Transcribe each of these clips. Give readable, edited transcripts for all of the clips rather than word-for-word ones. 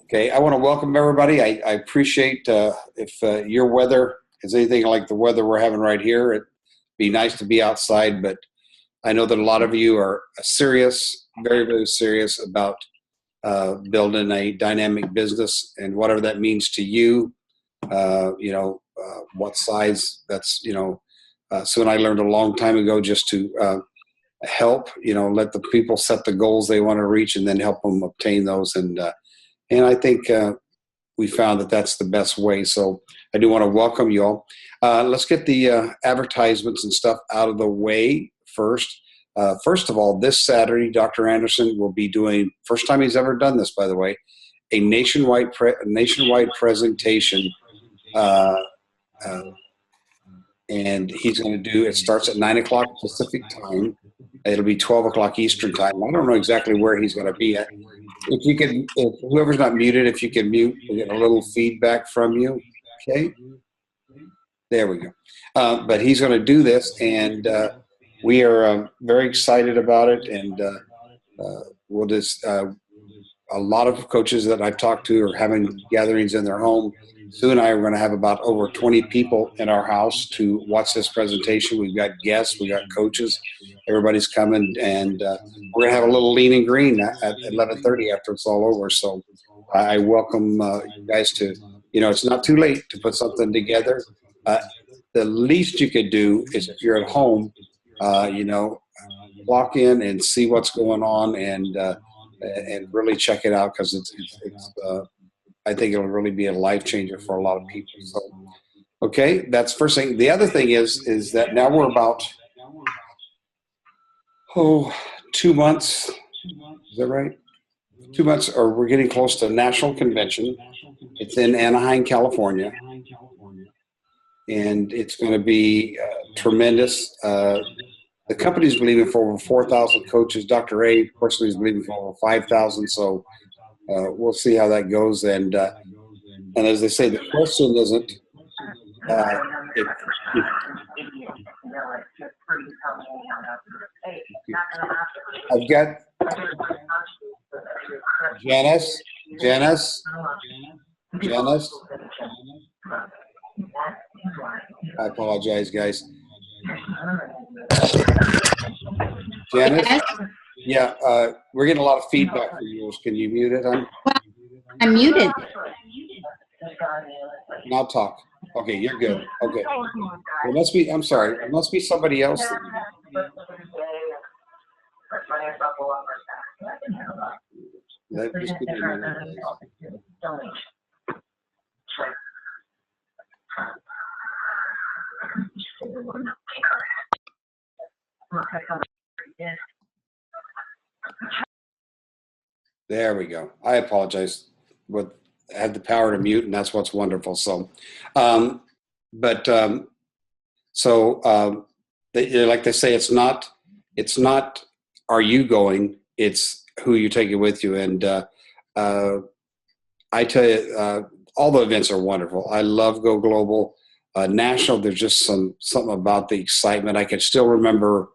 Okay, I want to welcome everybody. I appreciate if your weather is anything like the weather we're having right here. It'd be nice to be outside, but I know that a lot of you are serious, very, very serious about building a dynamic business and whatever that means to you. What size that's, Sue and I learned a long time ago just to help, let the people set the goals they want to reach and then help them obtain those. And I think we found that that's the best way. So I do want to welcome you all. Let's get the advertisements and stuff out of the way first. First of all, this Saturday, Dr. Anderson will be doing, first time he's ever done this, by the way, a nationwide presentation. And he's going to do, it starts at 9 o'clock Pacific time. It'll be 12 o'clock Eastern time. I don't know exactly where he's going to be at. If whoever's not muted, if you can mute, we'll get a little feedback from you. Okay. There we go. But he's going to do this, and we are very excited about it. And we'll just, a lot of coaches that I've talked to are having gatherings in their home. Sue and I are going to have about over 20 people in our house to watch this presentation. We've got guests, we got coaches, everybody's coming, and we're going to have a little lean and green at 11:30 after it's all over. So I welcome you guys to, it's not too late to put something together. The least you could do is, if you're at home, walk in and see what's going on and really check it out, because I think it'll really be a life changer for a lot of people. So, okay, that's first thing. The other thing is that now we're about 2 months. Is that right? 2 months, or we're getting close to National Convention. It's in Anaheim, California, and it's going to be tremendous. The company's believing for over 4,000 coaches. Dr. A personally is believing for over 5,000. So we'll see how that goes. And as they say, the question isn't I've got Janice. I apologize, guys. Janice? Yeah, we're getting a lot of feedback from yours. Can you mute it? I'm muted. Now talk. Okay, you're good. Okay. It must be, I'm sorry, it must be somebody else. Just give me a minute. There we go. I apologize. But I had the power to mute, and that's what's wonderful. So, like they say, it's not are you going, it's who you take it with you. And I tell you, all the events are wonderful. I love Go Global. National, there's just something about the excitement. I can still remember,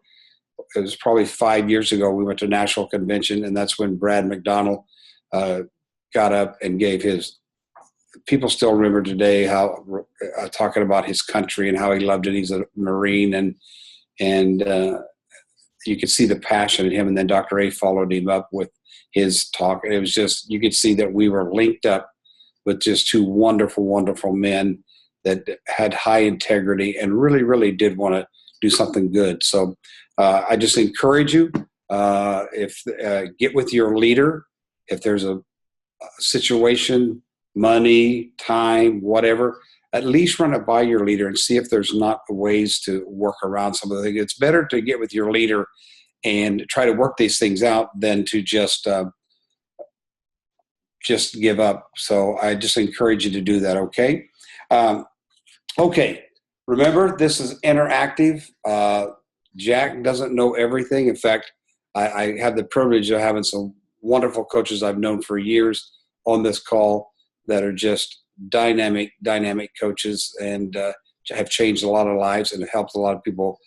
it was probably 5 years ago, we went to National Convention, and that's when Brad McDonald got up and gave his, people still remember today how, talking about his country and how he loved it. He's a Marine, and you could see the passion in him. And then Dr. A followed him up with his talk. And it was just, you could see that we were linked up with just two wonderful, wonderful men that had high integrity and really, really did want to do something good. So I just encourage you, get with your leader. If there's a situation, money, time, whatever, at least run it by your leader and see if there's not ways to work around some of the things. It's better to get with your leader and try to work these things out than to just give up. So I just encourage you to do that. Okay. Okay. Remember, this is interactive. Jack doesn't know everything. In fact, I have the privilege of having some wonderful coaches I've known for years on this call that are just dynamic coaches, and have changed a lot of lives and helped a lot of people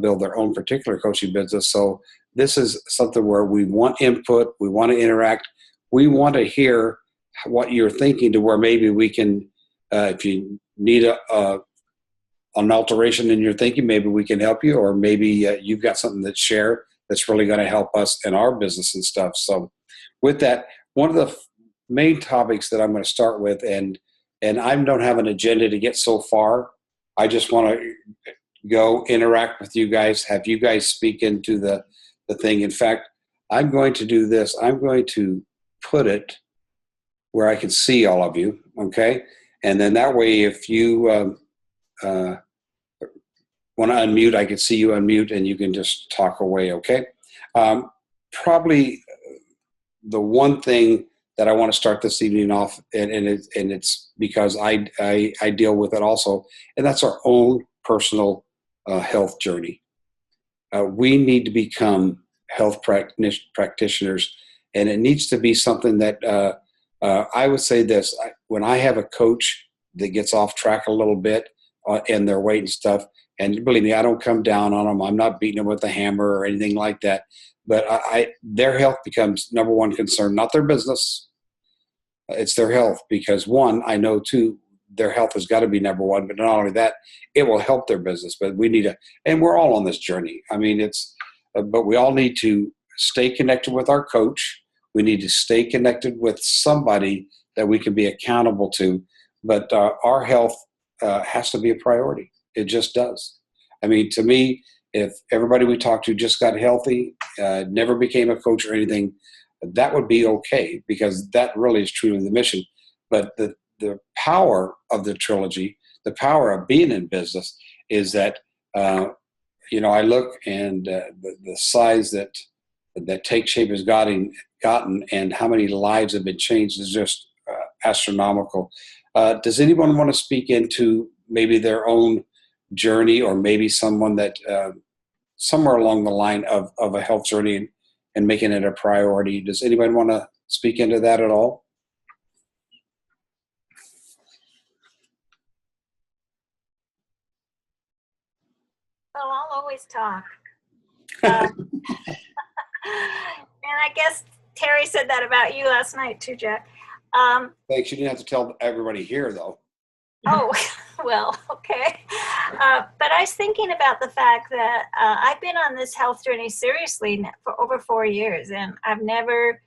build their own particular coaching business. So this is something where we want input, we want to interact, we want to hear what you're thinking to where maybe we can, if you need an alteration in your thinking, maybe we can help you, or maybe you've got something to share that's really going to help us in our business and stuff. So with that, one of the main topics that I'm going to start with, and I don't have an agenda to get so far. I just want to go interact with you guys, have you guys speak into the thing. In fact, I'm going to do this. I'm going to put it where I can see all of you, okay? And then that way, if you want to unmute, I can see you unmute, and you can just talk away, okay? Probably the one thing that I want to start this evening off, and it's because I deal with it also, and that's our own personal health journey. We need to become health practitioners, and it needs to be something that I would say this: when I have a coach that gets off track a little bit in their weight and stuff, and believe me, I don't come down on them. I'm not beating them with a hammer or anything like that. But their health becomes number one concern, not their business. It's their health, because one, I know too, their health has got to be number one, but not only that, it will help their business. But we need and we're all on this journey. I mean, but we all need to stay connected with our coach. We need to stay connected with somebody that we can be accountable to. But our health has to be a priority. It just does. I mean, to me, if everybody we talk to just got healthy, never became a coach or anything, that would be okay, because that really is truly the mission. But the power of the trilogy, the power of being in business, is that I look, and the size that Take Shape has gotten, and how many lives have been changed is just astronomical. Does anyone want to speak into maybe their own journey, or maybe someone that somewhere along the line of a health journey and making it a priority? Does anybody want to speak into that at all? Well, I'll always talk. And I guess Terry said that about you last night too, Jack. Thanks. You didn't have to tell everybody here, though. Oh, well, okay. But I was thinking about the fact that I've been on this health journey seriously for over 4 years, and I've never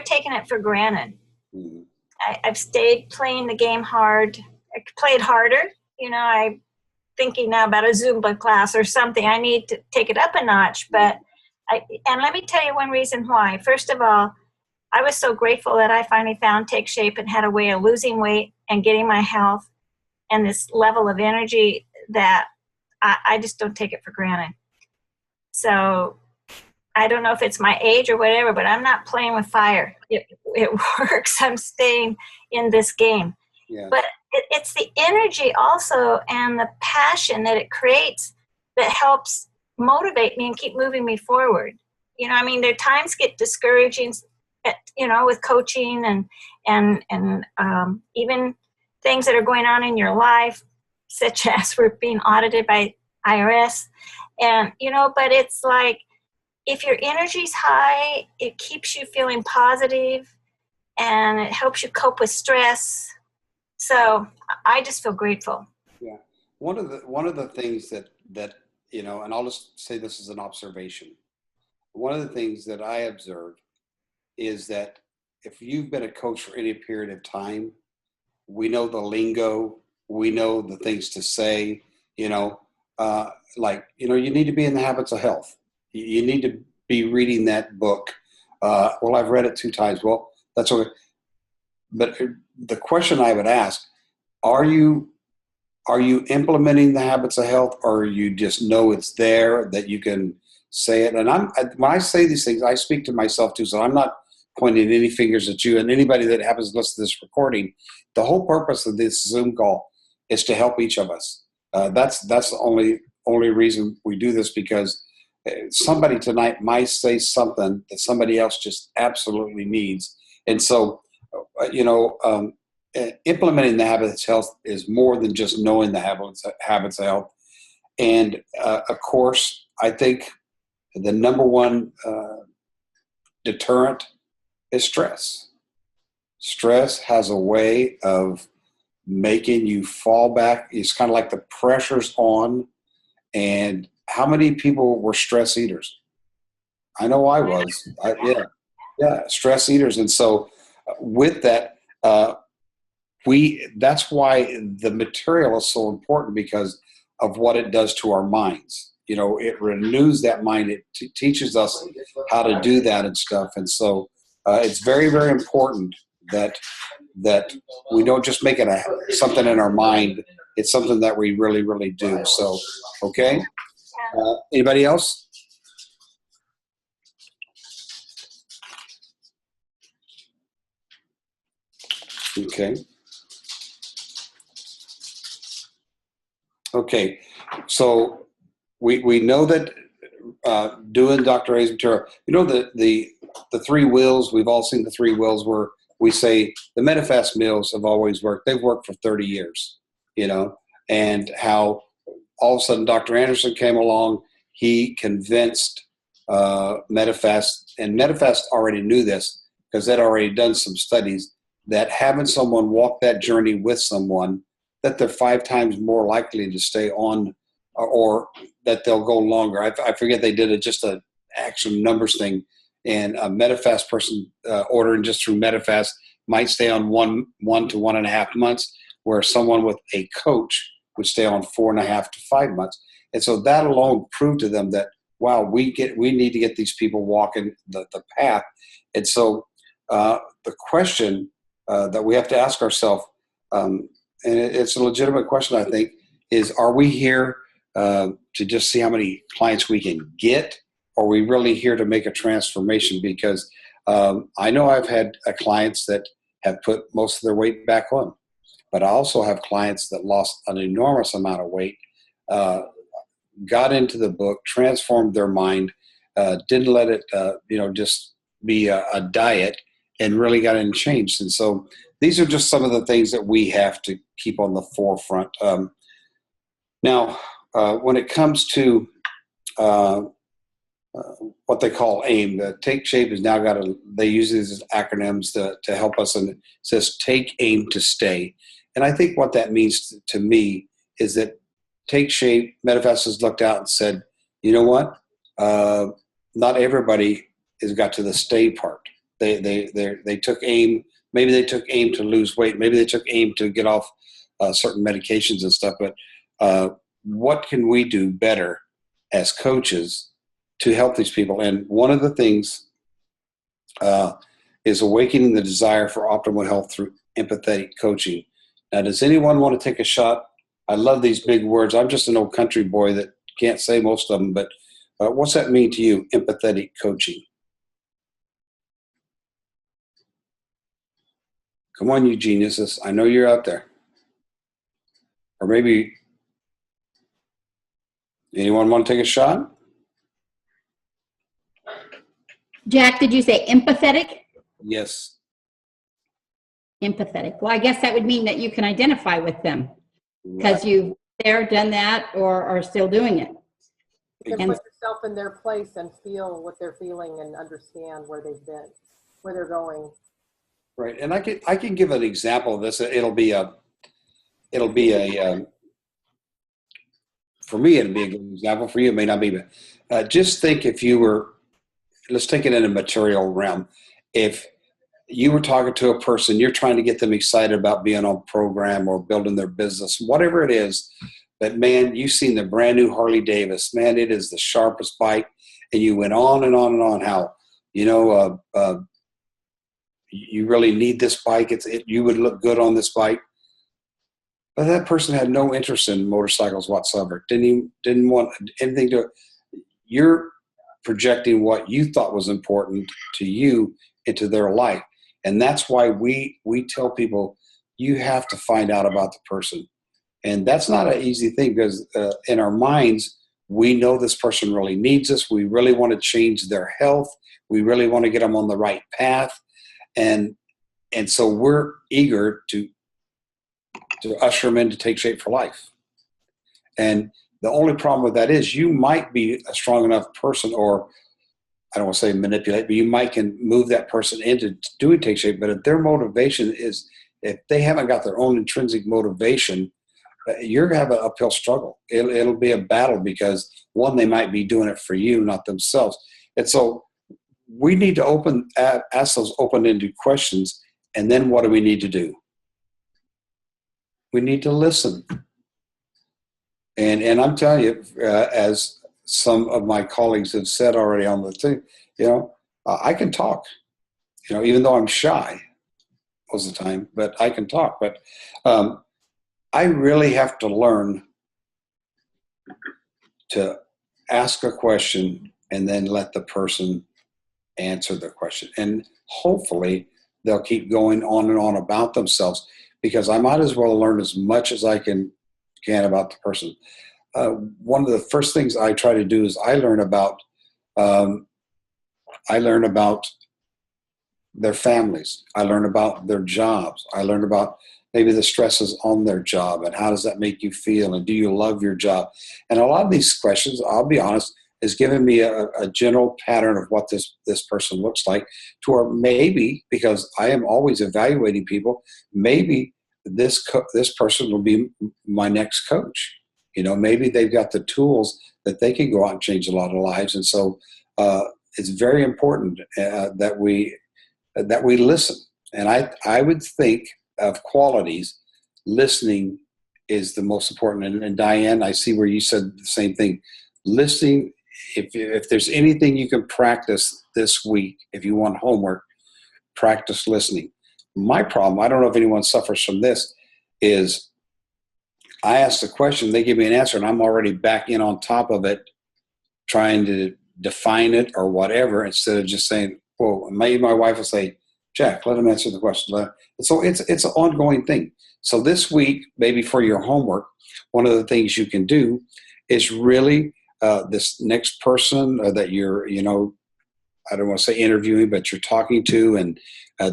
taken it for granted. Mm-hmm. I've stayed playing the game hard. I played harder. I'm thinking now about a Zumba class or something. I need to take it up a notch. But and let me tell you one reason why. First of all, I was so grateful that I finally found Take Shape and had a way of losing weight and getting my health and this level of energy that I just don't take it for granted. So I don't know if it's my age or whatever, but I'm not playing with fire. It works. I'm staying in this game. Yeah. But it's the energy also and the passion that it creates that helps motivate me and keep moving me forward. There times get discouraging, with coaching and even things that are going on in your life, such as we're being audited by IRS. And, but it's like, if your energy's high, it keeps you feeling positive and it helps you cope with stress. So I just feel grateful. Yeah. One of the things that and I'll just say this as an observation. One of the things that I observed is that if you've been a coach for any period of time, we know the lingo, we know the things to say, you need to be in the habits of health. You need to be reading that book. Well, I've read it 2 times. Well, that's okay. But the question I would ask, are you implementing the habits of health, or you just know it's there, that you can say it? And when I say these things, I speak to myself too, so I'm not pointing any fingers at you and anybody that happens to listen to this recording. The whole purpose of this Zoom call is to help each of us. That's the only reason we do this, because somebody tonight might say something that somebody else just absolutely needs. And so, implementing the habits of health is more than just knowing the habits of health. And of course, I think the number one deterrent is stress. Stress has a way of making you fall back. It's kind of like the pressure's on. And how many people were stress eaters? I know I was. Yeah, stress eaters. And so with that, that's why the material is so important because of what it does to our minds. You know, it renews that mind. It teaches us how to do that and stuff. And so it's very, very important that we don't just make it something in our mind. It's something that we really, really do. So, okay. Anybody else? Okay. Okay. So we know that doing Dr. A's material, you know, the three wills, we've all seen the three wills where we say the Medifast meals have always worked. They've worked for 30 years, you know, and how all of a sudden Dr. Anderson came along, he convinced Medifast, and Medifast already knew this because they'd already done some studies that having someone walk that journey with someone, that they're 5 times more likely to stay on or that they'll go longer. I forget they did just a actual numbers thing, and a Medifast person ordering just through Medifast might stay on 1 to 1.5 months, where someone with a coach would stay on 4.5 to 5 months. And so that alone proved to them that, wow, we need to get these people walking the path. And so the question that we have to ask ourselves, and it's a legitimate question, I think, is are we here to just see how many clients we can get? Or are we really here to make a transformation? Because I know I've had clients that have put most of their weight back on, but I also have clients that lost an enormous amount of weight, got into the book, transformed their mind, didn't let it, just be a diet, and really got in changed. And so these are just some of the things that we have to keep on the forefront. Now, when it comes to what they call AIM, the Take Shape has now got they use these as acronyms to help us, and it says Take Aim to Stay. And I think what that means to me is that Take Shape, Medifast has looked out and said, you know what? Not everybody has got to the stay part. They took aim. Maybe they took aim to lose weight. Maybe they took aim to get off certain medications and stuff. But what can we do better as coaches to help these people? And one of the things is awakening the desire for optimal health through empathetic coaching. Now, does anyone want to take a shot? I love these big words. I'm just an old country boy that can't say most of them, but what's that mean to you, empathetic coaching? Come on, you geniuses. I know you're out there. Or maybe anyone want to take a shot? Jack, did you say empathetic? Yes. Empathetic. Well, I guess that would mean that you can identify with them because you've done that, or are still doing it. You can put yourself in their place and feel what they're feeling and understand where they've been, where they're going. Right, and I can give an example of this. It'll be a for me it'll be a good example. For you, it may not be. But just think if you were, let's take it in a material realm. If you were talking to a person, you're trying to get them excited about being on program or building their business, whatever it is. But man, you've seen the brand new Harley Davidson. Man, it is the sharpest bike, and you went on and on and on how you really need this bike. You would look good on this bike. But that person had no interest in motorcycles whatsoever. Didn't want anything to. You're projecting what you thought was important to you into their life, and that's why we tell people you have to find out about the person, and that's not an easy thing because in our minds we know this person really needs us. We really want to change their health. We really want to get them on the right path. And so we're eager to usher them in to take shape for life. And the only problem with that is you might be a strong enough person or I don't want to say manipulate, but you might can move that person into doing take shape. But if their motivation is, if they haven't got their own intrinsic motivation, you're going to have an uphill struggle. It'll be a battle because one, they might be doing it for you, not themselves. And so we need to ask those open-ended questions. And then what do we need to do? We need to listen. And I'm telling you, as some of my colleagues have said already on the thing, I can talk, even though I'm shy most of the time, but I can talk. But I really have to learn to ask a question and then let the person answer the question. And hopefully they'll keep going on and on about themselves, because I might as well learn as much as I can about the person. One of the first things I try to do is I learn about their families. I learn about their jobs. I learn about maybe the stresses on their job and how does that make you feel, and do you love your job? And a lot of these questions, I'll be honest, has given me a general pattern of what this person looks like, to where maybe, because I am always evaluating people, maybe this person will be my next coach. Maybe they've got the tools that they can go out and change a lot of lives. And so it's very important that we listen. And I would think of qualities, listening is the most important. And Diane, I see where you said the same thing. Listening, if there's anything you can practice this week, if you want homework, practice listening. My problem, I don't know if anyone suffers from this, is I ask the question, they give me an answer, and I'm already back in on top of it, trying to define it or whatever, instead of just saying, well, maybe my wife will say, Jack, let him answer the question. So it's an ongoing thing. So this week, maybe for your homework, one of the things you can do is really this next person that you're, I don't want to say interviewing, but you're talking to, and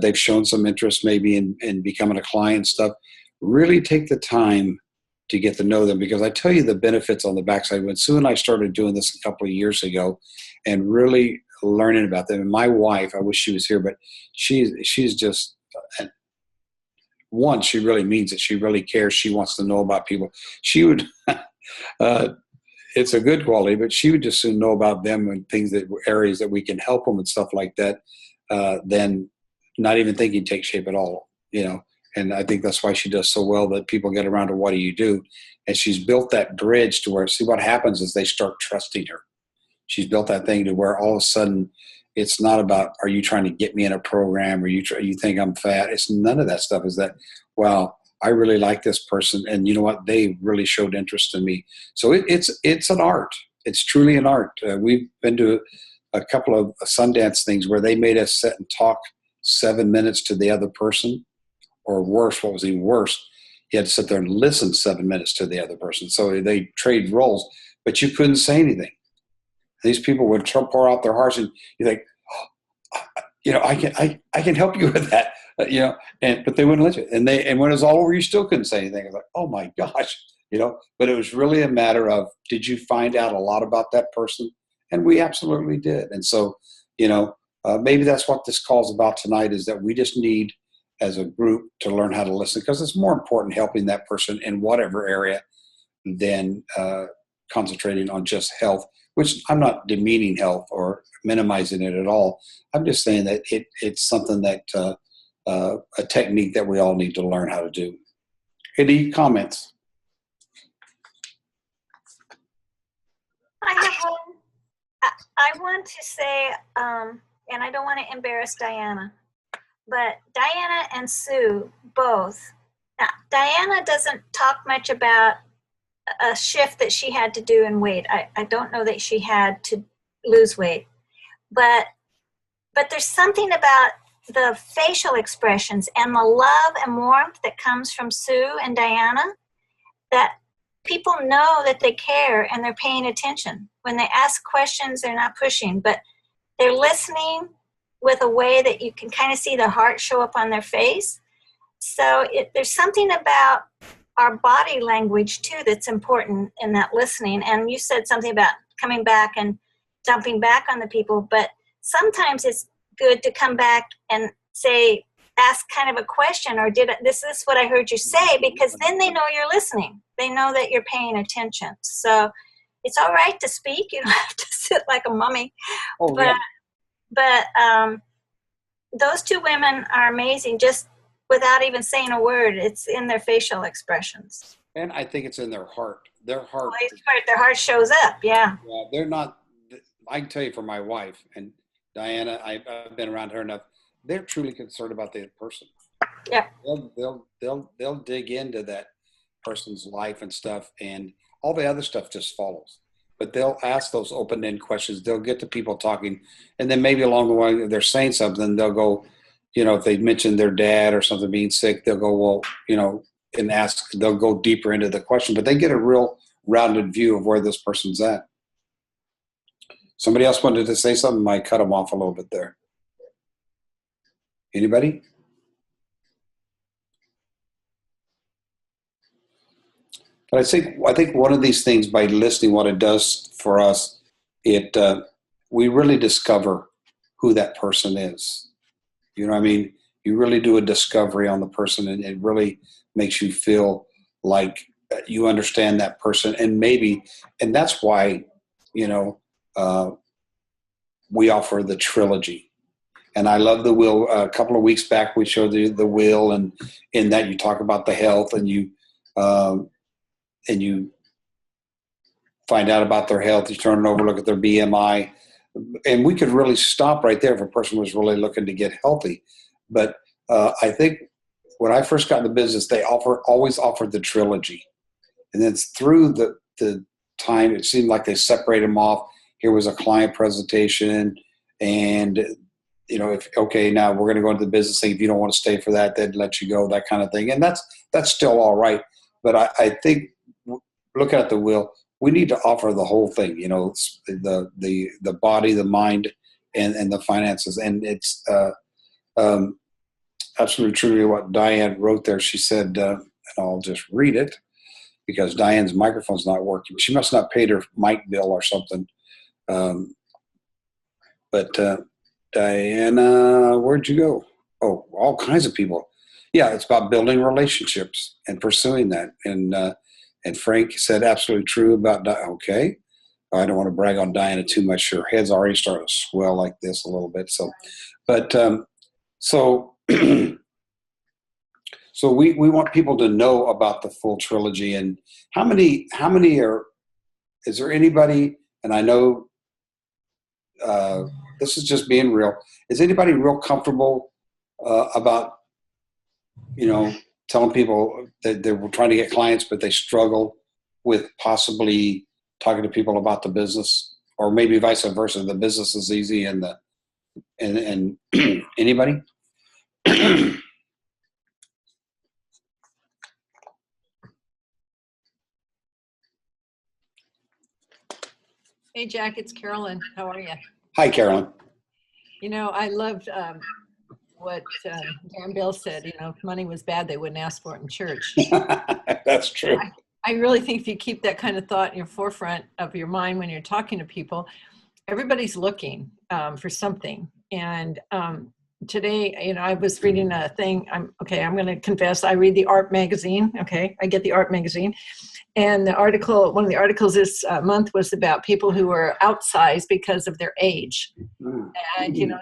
they've shown some interest maybe in becoming a client and stuff, really take the time to get to know them. Because I tell you the benefits on the backside. When Sue and I started doing this a couple of years ago and really learning about them, and my wife, I wish she was here, but she's just, one, she really means it. She really cares. She wants to know about people. She would, it's a good quality, but she would just soon know about them and things, that areas that we can help them and stuff like that, than not even thinking take shape at all, And I think that's why she does so well, that people get around to what do you do? And she's built that bridge to where, see, what happens is they start trusting her. She's built that thing to where all of a sudden it's not about, are you trying to get me in a program, or you think I'm fat? It's none of that stuff. Is that, well, I really like this person, and you know what? They really showed interest in me. So it's an art. It's truly an art. We've been to a couple of Sundance things where they made us sit and talk 7 minutes to the other person. Or worse, what was even worse, you had to sit there and listen 7 minutes to the other person. So they trade roles, but you couldn't say anything. These people would pour out their hearts, and you think, I can help you with that, but they wouldn't let you. And when it was all over, you still couldn't say anything. I was like, oh my gosh, But it was really a matter of, did you find out a lot about that person? And we absolutely did. And so, maybe that's what this call's about tonight, is that we just need, as a group, to learn how to listen, because it's more important helping that person in whatever area than concentrating on just health, which I'm not demeaning health or minimizing it at all. I'm just saying that it's something that a technique that we all need to learn how to do. Any comments? I have one. I want to say, and I don't want to embarrass Diana, but Diana and Sue both. Now, Diana doesn't talk much about a shift that she had to do in weight. I don't know that she had to lose weight, but there's something about the facial expressions and the love and warmth that comes from Sue and Diana, that people know that they care and they're paying attention. When they ask questions, they're not pushing, but they're listening with a way that you can kind of see their heart show up on their face. So there's something about our body language too that's important in that listening. And you said something about coming back and dumping back on the people, but sometimes it's good to come back and say, ask kind of a question, or this is what I heard you say, because then they know you're listening. They know that you're paying attention. So it's all right to speak. You don't have to sit like a mummy. Oh, but, yeah. but those two women are amazing, just without even saying a word. It's in their facial expressions. And I think it's in their heart. Their heart. Their heart shows up. Yeah. Yeah, they're not. I can tell you for my wife and Diana, I've been around her enough. They're truly concerned about the person. Yeah. They'll dig into that person's life and stuff, and all the other stuff just follows. But they'll ask those open-ended questions. They'll get to people talking, and then maybe along the way, if they're saying something, they'll go, if they mentioned their dad or something being sick, they'll go, well, and ask. They'll go deeper into the question, but they get a real rounded view of where this person's at. Somebody else wanted to say something. I cut them off a little bit there. Anybody? But I think one of these things, by listening, what it does for us, we really discover who that person is. You know what I mean? You really do a discovery on the person, and it really makes you feel like you understand that person. And that's why, we offer the trilogy. And I love the wheel. A couple of weeks back, we showed the wheel, and in that you talk about the health, and you find out about their health. You turn it over, look at their BMI, and we could really stop right there if a person was really looking to get healthy. But I think when I first got in the business, they always offered the trilogy, and then through the time, it seemed like they separated them off. Here was a client presentation, and now we're going to go into the business thing. If you don't want to stay for that, they'd let you go, that kind of thing. And that's still all right. But I think looking at the wheel, we need to offer the whole thing, the body, the mind, and the finances. And it's absolutely true to what Diane wrote there. She said, and I'll just read it because Diane's microphone's not working. She must not paid her mic bill or something. But Diana, where'd you go? Oh, all kinds of people. Yeah, it's about building relationships and pursuing that. And Frank said absolutely true about okay. I don't want to brag on Diana too much. Her head's already starting to swell like this a little bit. So, but so we want people to know about the full trilogy. And how many is there anybody? And I know this is just being real. Is anybody real comfortable about telling people that they're trying to get clients, but they struggle with possibly talking to people about the business, or maybe vice versa? The business is easy and anybody? Hey, Jack, it's Carolyn. How are you? Hi, Carolyn. I loved what Dan Bill said. If money was bad, they wouldn't ask for it in church. That's true. I really think if you keep that kind of thought in your forefront of your mind when you're talking to people, everybody's looking for something. And today, I was reading a thing. I'm going to confess, I read the art magazine. Okay, I get the art magazine. And one of the articles this month was about people who were outsized because of their age. And,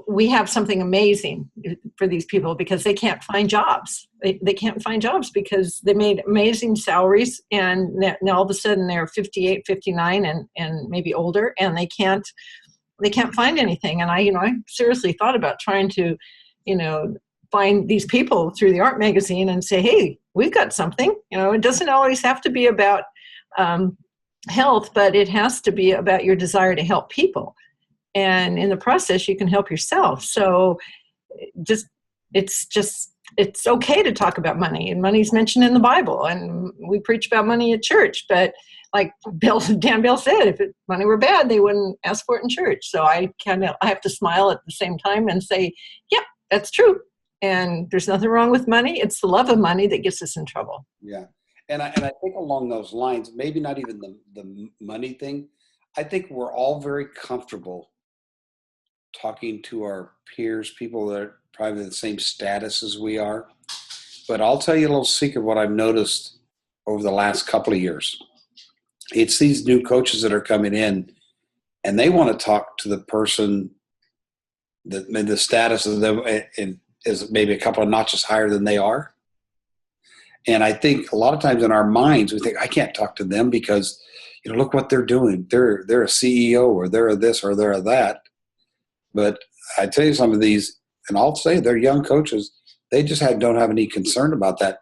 we have something amazing for these people because they can't find jobs. They can't find jobs because they made amazing salaries, and now all of a sudden they're 58, 59 and maybe older, and they can't find anything. And I seriously thought about trying to, find these people through the art magazine and say, hey, we've got something. It doesn't always have to be about health, but it has to be about your desire to help people. And in the process, you can help yourself. So it's okay to talk about money, and money's mentioned in the Bible, and we preach about money at church. But like Dan Bill said, if money were bad, they wouldn't ask for it in church. So I have to smile at the same time and say, yep, that's true. And there's nothing wrong with money. It's the love of money that gets us in trouble. Yeah. And I think along those lines, maybe not even the money thing. I think we're all very comfortable talking to our peers, people that are probably the same status as we are. But I'll tell you a little secret what I've noticed over the last couple of years. It's these new coaches that are coming in, and they want to talk to the person that made the status of them is maybe a couple of notches higher than they are. And I think a lot of times in our minds, we think, I can't talk to them because, look what they're doing. They're a CEO, or they're a this, or they're a that. But I tell you, some of these, and I'll say they're young coaches, they just don't have any concern about that,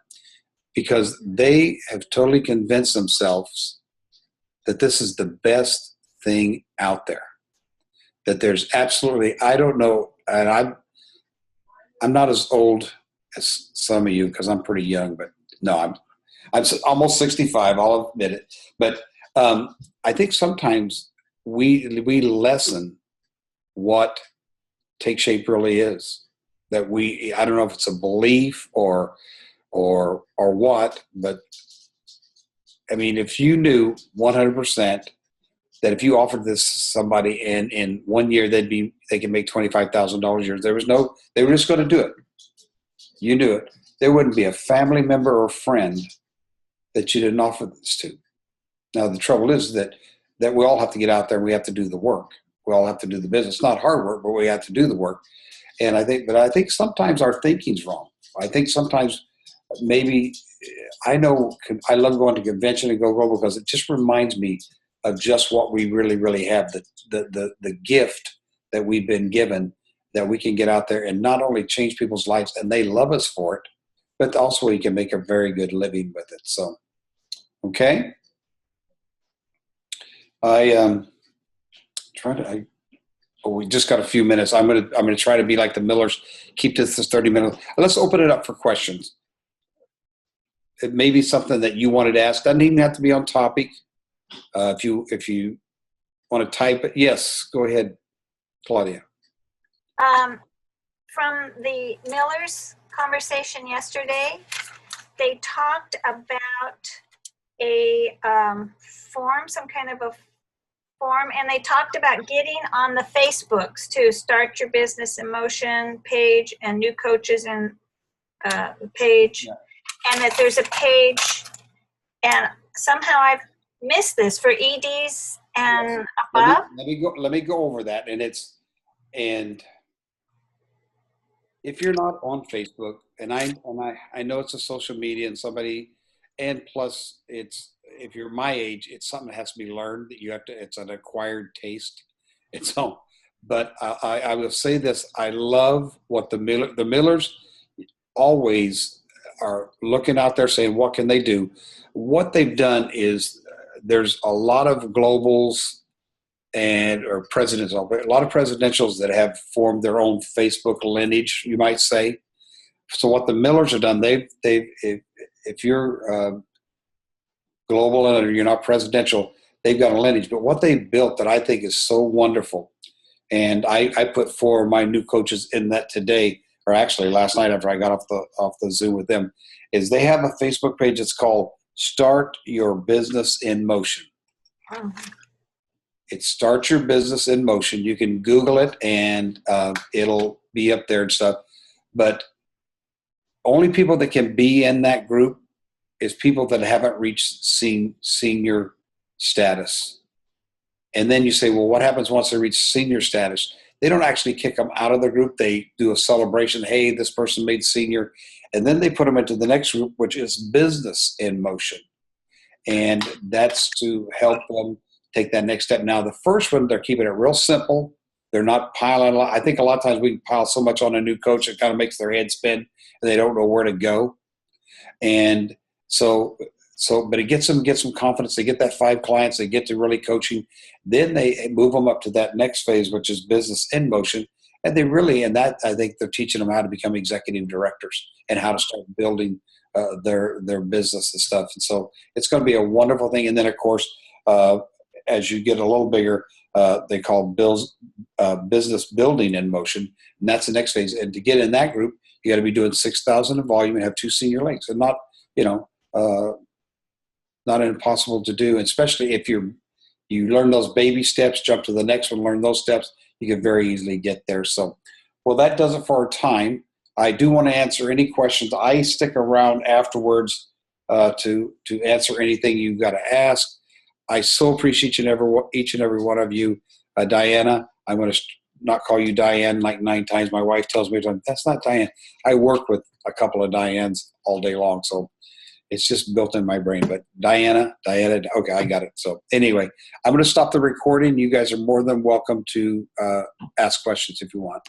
because they have totally convinced themselves that this is the best thing out there. That there's absolutely, I don't know, and I'm not as old as some of you because I'm pretty young, but no, I'm almost 65. I'll admit it. But I think sometimes we lessen what Take Shape really is. That I don't know if it's a belief or what, but I mean, if you knew 100% that if you offered this to somebody in 1 year, they can make $25,000 a year. They were just going to do it. You knew it. There wouldn't be a family member or friend that you didn't offer this to. Now, the trouble is that we all have to get out there and we have to do the work. We all have to do the business. It's not hard work, but we have to do the work. And I think sometimes our thinking's wrong. I think sometimes maybe, I know I love going to convention and go global because it just reminds me of just what we really, really have, the gift that we've been given, that we can get out there and not only change people's lives and they love us for it, but also we can make a very good living with it. So, okay. We just got a few minutes. I'm gonna try to be like the Millers, keep this 30 minutes. Let's open it up for questions. It may be something that you wanted to ask. Doesn't even have to be on topic. If you want to type it, yes, go ahead, Claudia. From the Millers conversation yesterday, they talked about a form, some kind of a form, and they talked about getting on the Facebooks to Start Your Business in Motion page and New Coaches and page, yeah. And that there's a page, and somehow I've missed this for EDs and above. Let me go over that, and if you're not on Facebook, and I know it's a social media and somebody, and plus if you're my age, it's something that has to be learned, that it's an acquired taste. But I will say this, I love what the Millers always are looking out there saying, what can they do? What they've done is there's a lot of globals or presidents, a lot of presidentials that have formed their own Facebook lineage, you might say. So what the Millers have done, if you're global and you're not presidential, they've got a lineage. But what they've built that I think is so wonderful, and I put 4 of my new coaches in that today, or actually last night after I got off the Zoom with them, is they have a Facebook page that's called Start Your Business in Motion. Oh. It's Start Your Business in Motion. You can Google it and it'll be up there and stuff. But only people that can be in that group is people that haven't reached senior status. And then you say, well, what happens once they reach senior status? They don't actually kick them out of the group. They do a celebration. Hey, this person made senior. And then they put them into the next group, which is Business in Motion. And that's to help them take that next step. Now, the first one, they're keeping it real simple. They're not piling a lot. I think a lot of times we can pile so much on a new coach, it kind of makes their head spin and they don't know where to go. And but it gets them confidence. They get that 5 clients. They get to really coaching. Then they move them up to that next phase, which is Business in Motion. And I think they're teaching them how to become executive directors and how to start building their business and stuff. And so it's going to be a wonderful thing. And then, of course, as you get a little bigger, they call Business Building in Motion. And that's the next phase. And to get in that group, you got to be doing 6,000 in volume and have 2 senior links, and not impossible to do, especially if you learn those baby steps, jump to the next one, learn those steps. you can very easily get there. So, well, that does it for our time. I do want to answer any questions. I stick around afterwards to answer anything you've got to ask. I so appreciate each and every one of you. Diana, I'm going to not call you Diane like 9 times. My wife tells me, that's not Diane. I work with a couple of Dianes all day long, so it's just built in my brain. But Diana, okay, I got it. So anyway, I'm going to stop the recording. You guys are more than welcome to ask questions if you want.